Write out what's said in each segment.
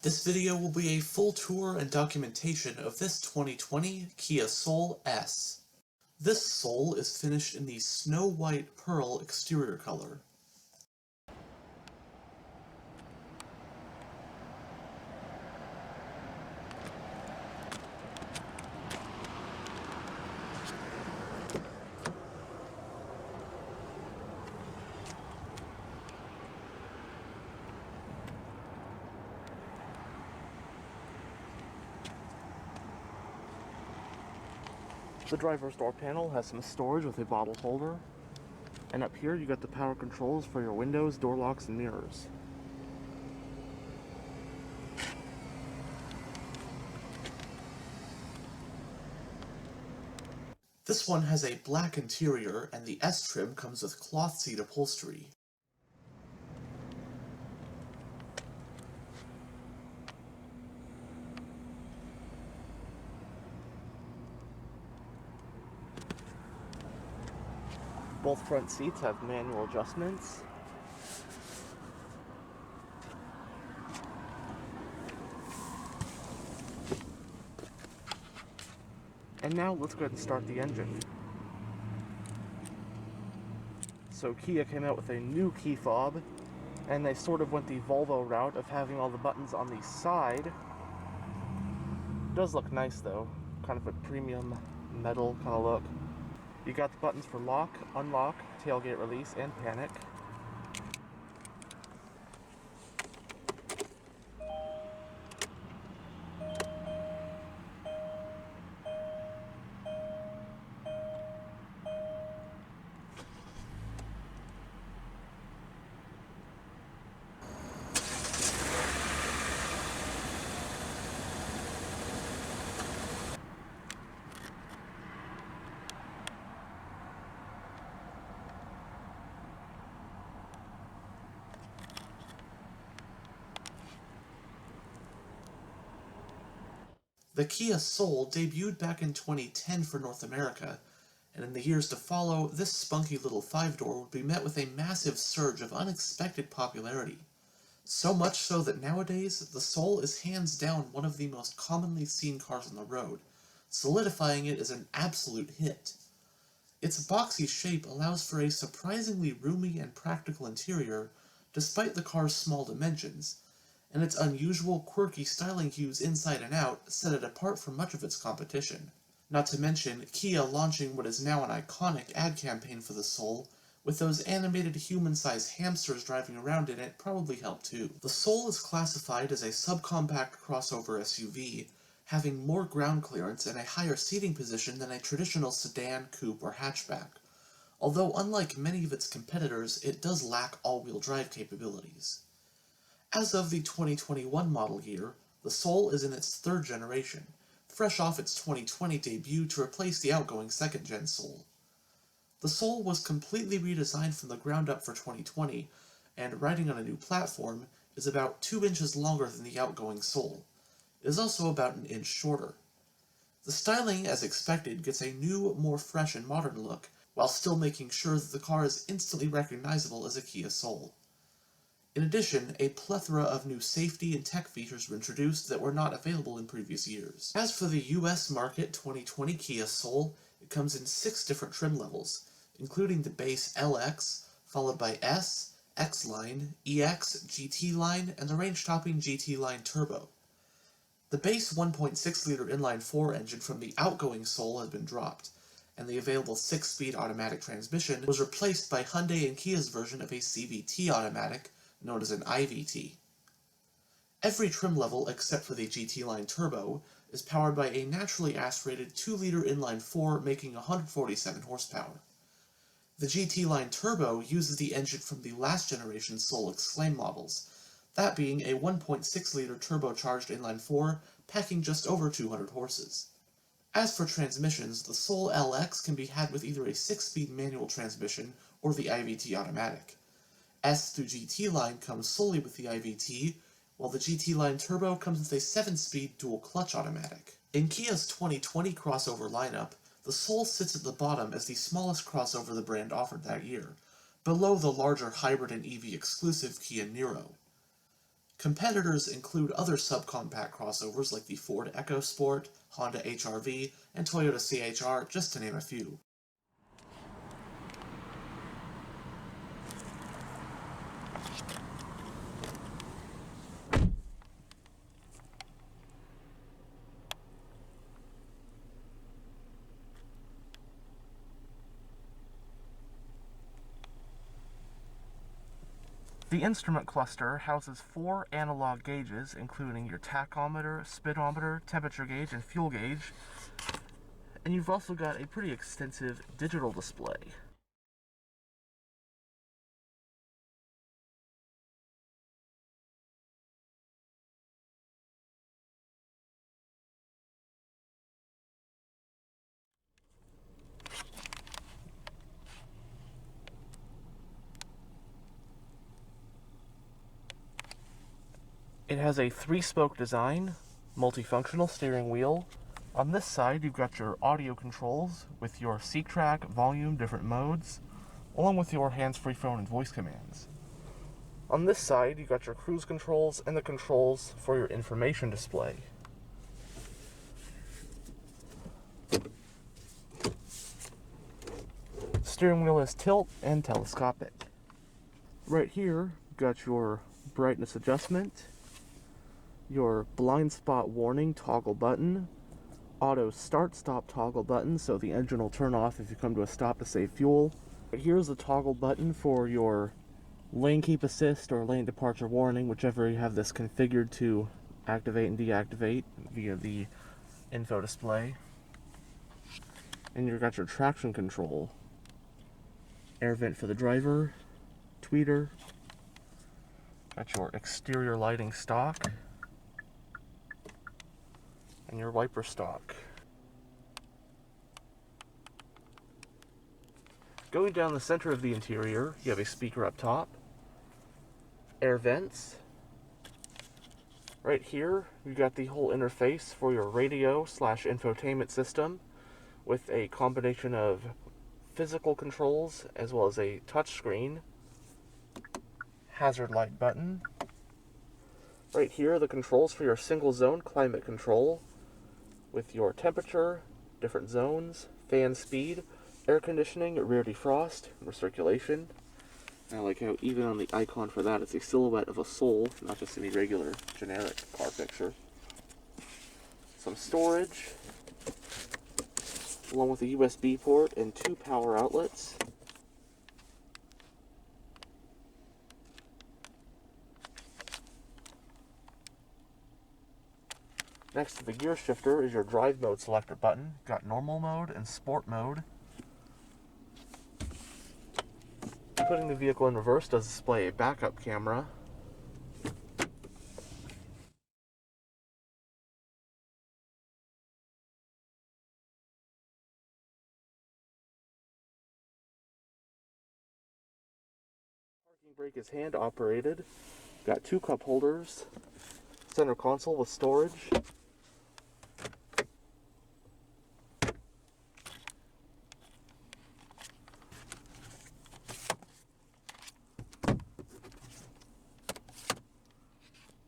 This video will be a full tour and documentation of this 2020 Kia Soul S. This Soul is finished in the snow white pearl exterior color. The driver's door panel has some storage with a bottle holder, and up here you got the power controls for your windows, door locks, and mirrors. This one has a black interior, and the S trim comes with cloth seat upholstery. Both front seats have manual adjustments. And now let's go ahead and start the engine. So Kia came out with a new key fob, and they sort of went the Volvo route of having all the buttons on the side. It does look nice though, kind of a premium metal kind of look. You got the buttons for lock, unlock, tailgate release, and panic. The Kia Soul debuted back in 2010 for North America, and in the years to follow, this spunky little 5-door would be met with a massive surge of unexpected popularity. So much so that nowadays, the Soul is hands down one of the most commonly seen cars on the road, solidifying it as an absolute hit. Its boxy shape allows for a surprisingly roomy and practical interior, despite the car's small dimensions, and its unusual, quirky styling hues inside and out set it apart from much of its competition. Not to mention, Kia launching what is now an iconic ad campaign for the Soul, with those animated human-sized hamsters driving around in it probably helped too. The Soul is classified as a subcompact crossover SUV, having more ground clearance and a higher seating position than a traditional sedan, coupe, or hatchback, although unlike many of its competitors, it does lack all-wheel drive capabilities. As of the 2021 model year, the Soul is in its third generation, fresh off its 2020 debut to replace the outgoing second-gen Soul. The Soul was completely redesigned from the ground up for 2020, and riding on a new platform is about 2 inches longer than the outgoing Soul. It is also about an inch shorter. The styling, as expected, gets a new, more fresh and modern look, while still making sure that the car is instantly recognizable as a Kia Soul. In addition, a plethora of new safety and tech features were introduced that were not available in previous years. As for the US market 2020 Kia Soul, it comes in 6 different trim levels, including the base LX, followed by S, X-Line, EX, GT Line, and the range-topping GT Line Turbo. The base 1.6-liter inline-4 engine from the outgoing Soul has been dropped, and the available 6-speed automatic transmission was replaced by Hyundai and Kia's version of a CVT automatic, known as an IVT. Every trim level except for the GT Line Turbo is powered by a naturally aspirated 2-liter inline-4 making 147 horsepower. The GT Line Turbo uses the engine from the last generation Soul Exclaim models, that being a 1.6-liter turbocharged inline-4 packing just over 200 horses. As for transmissions, the Soul LX can be had with either a 6-speed manual transmission or the IVT automatic. S through GT Line comes solely with the IVT, while the GT Line Turbo comes with a 7-speed dual-clutch automatic. In Kia's 2020 crossover lineup, the Soul sits at the bottom as the smallest crossover the brand offered that year, below the larger hybrid and EV exclusive Kia Niro. Competitors include other subcompact crossovers like the Ford EcoSport, Honda HR-V, and Toyota CHR, just to name a few. The instrument cluster houses 4 analog gauges, including your tachometer, speedometer, temperature gauge, and fuel gauge. And you've also got a pretty extensive digital display. It has a 3-spoke design, multifunctional steering wheel. On this side, you've got your audio controls with your seat track, volume, different modes, along with your hands-free phone and voice commands. On this side, you've got your cruise controls and the controls for your information display. Steering wheel is tilt and telescopic. Right here, you've got your brightness adjustment, your blind spot warning toggle button, auto start-stop toggle button, so the engine will turn off if you come to a stop to save fuel. Here's a toggle button for your lane keep assist or lane departure warning, whichever you have this configured to activate and deactivate via the info display. And you've got your traction control, air vent for the driver, tweeter, got your exterior lighting stock, and your wiper stock. Going down the center of the interior, you have a speaker up top, air vents. Right here, you've got the whole interface for your radio/infotainment system with a combination of physical controls as well as a touchscreen, hazard light button. Right here, the controls for your single zone climate control with your temperature, different zones, fan speed, air conditioning, rear defrost, recirculation. And I like how even on the icon for that, it's a silhouette of a soul, not just any regular generic car picture. Some storage, along with a USB port and 2 power outlets. Next to the gear shifter is your drive mode selector button. Got normal mode and sport mode. Putting the vehicle in reverse does display a backup camera. Parking brake is hand operated. Got 2 cup holders. Center console with storage.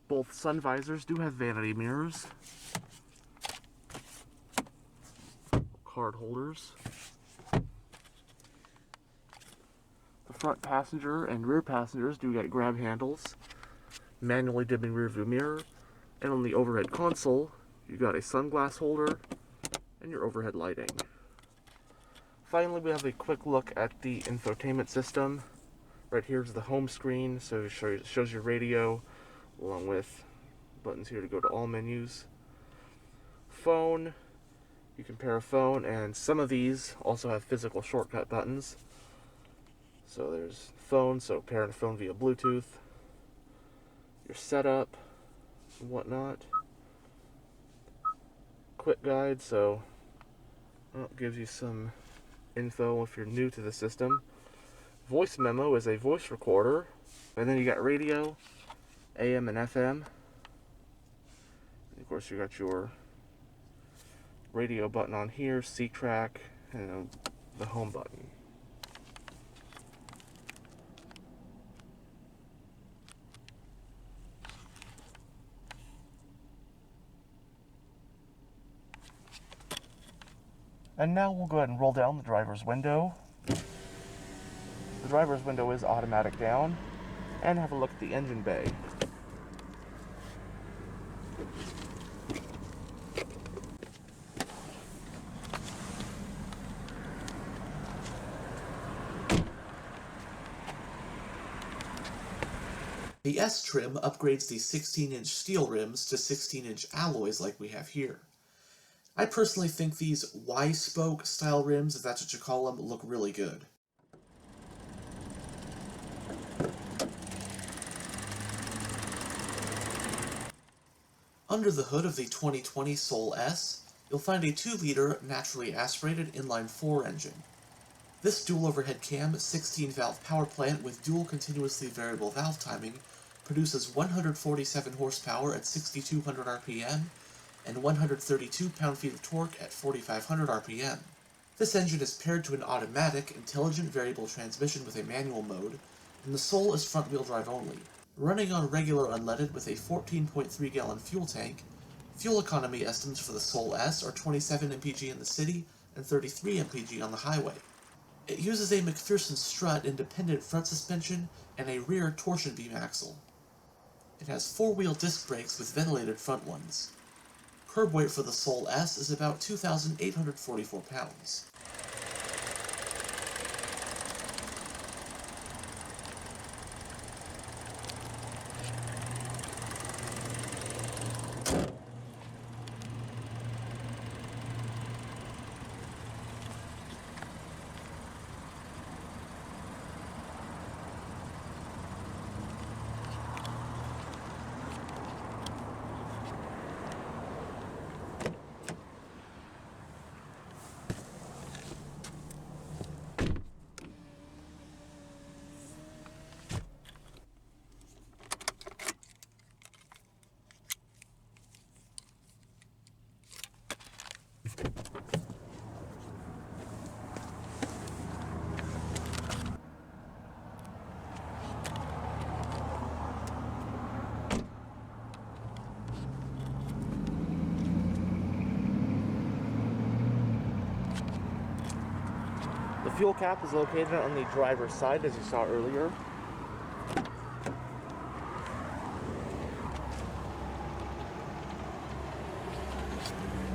Both sun visors do have vanity mirrors. Card holders. The front passenger and rear passengers do get grab handles. Manually dimming rear view mirror. And on the overhead console, you got a sunglass holder and your overhead lighting. Finally, we have a quick look at the infotainment system. Right here's the home screen, so it shows your radio, along with buttons here to go to all menus. Phone, you can pair a phone, and some of these also have physical shortcut buttons. So there's phone, so pairing a phone via Bluetooth. Your setup and whatnot. Quick guide, so it gives you some info if you're new to the system. Voice memo is a voice recorder, and then you got radio, AM and FM. And of course, you got your radio button on here, seat track, and the home button. And now we'll go ahead and roll down the driver's window. The driver's window is automatic down, and have a look at the engine bay. The S trim upgrades the 16-inch steel rims to 16-inch alloys like we have here. I personally think these Y-spoke style rims, if that's what you call them, look really good. Under the hood of the 2020 Soul S, you'll find a 2-liter naturally aspirated inline-4 engine. This dual overhead cam 16-valve power plant with dual continuously variable valve timing produces 147 horsepower at 6,200 RPM and 132 pound-feet of torque at 4,500 RPM. This engine is paired to an automatic, intelligent variable transmission with a manual mode, and the Soul is front-wheel drive only. Running on regular unleaded with a 14.3-gallon fuel tank, fuel economy estimates for the Soul S are 27 mpg in the city and 33 mpg on the highway. It uses a McPherson strut independent front suspension and a rear torsion beam axle. It has 4-wheel disc brakes with ventilated front ones. Curb weight for the Soul S is about 2,844 pounds. The fuel cap is located on the driver's side, as you saw earlier.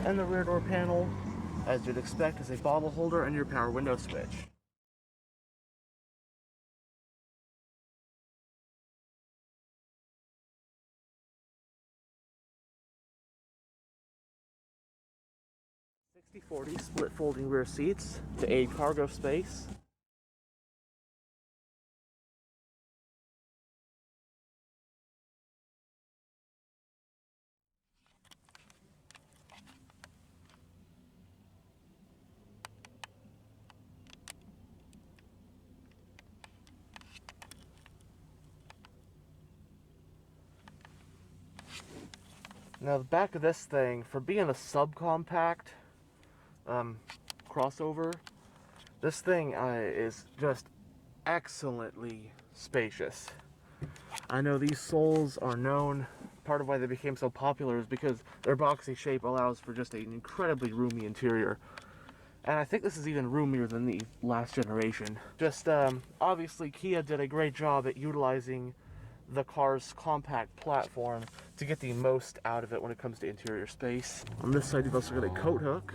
And the rear door panel, as you'd expect, is a bottle holder and your power window switch. /60/40 split folding rear seats to aid cargo space. Now the back of this thing, for being a subcompact crossover, this thing is just excellently spacious. I know these Souls are known, part of why they became so popular is because their boxy shape allows for just an incredibly roomy interior. And I think this is even roomier than the last generation. Just, obviously Kia did a great job at utilizing the car's compact platform to get the most out of it when it comes to interior space. On this side you've also got a coat hook.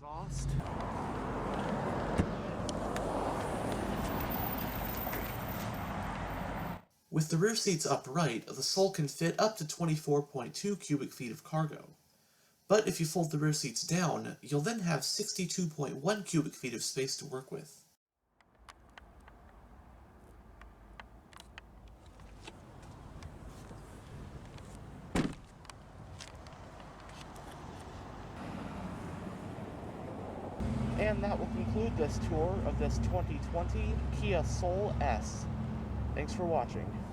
Exhaust. With the rear seats upright, the Soul can fit up to 24.2 cubic feet of cargo. But if you fold the rear seats down, you'll then have 62.1 cubic feet of space to work with. And that will conclude this tour of this 2020 Kia Soul S. Thanks for watching.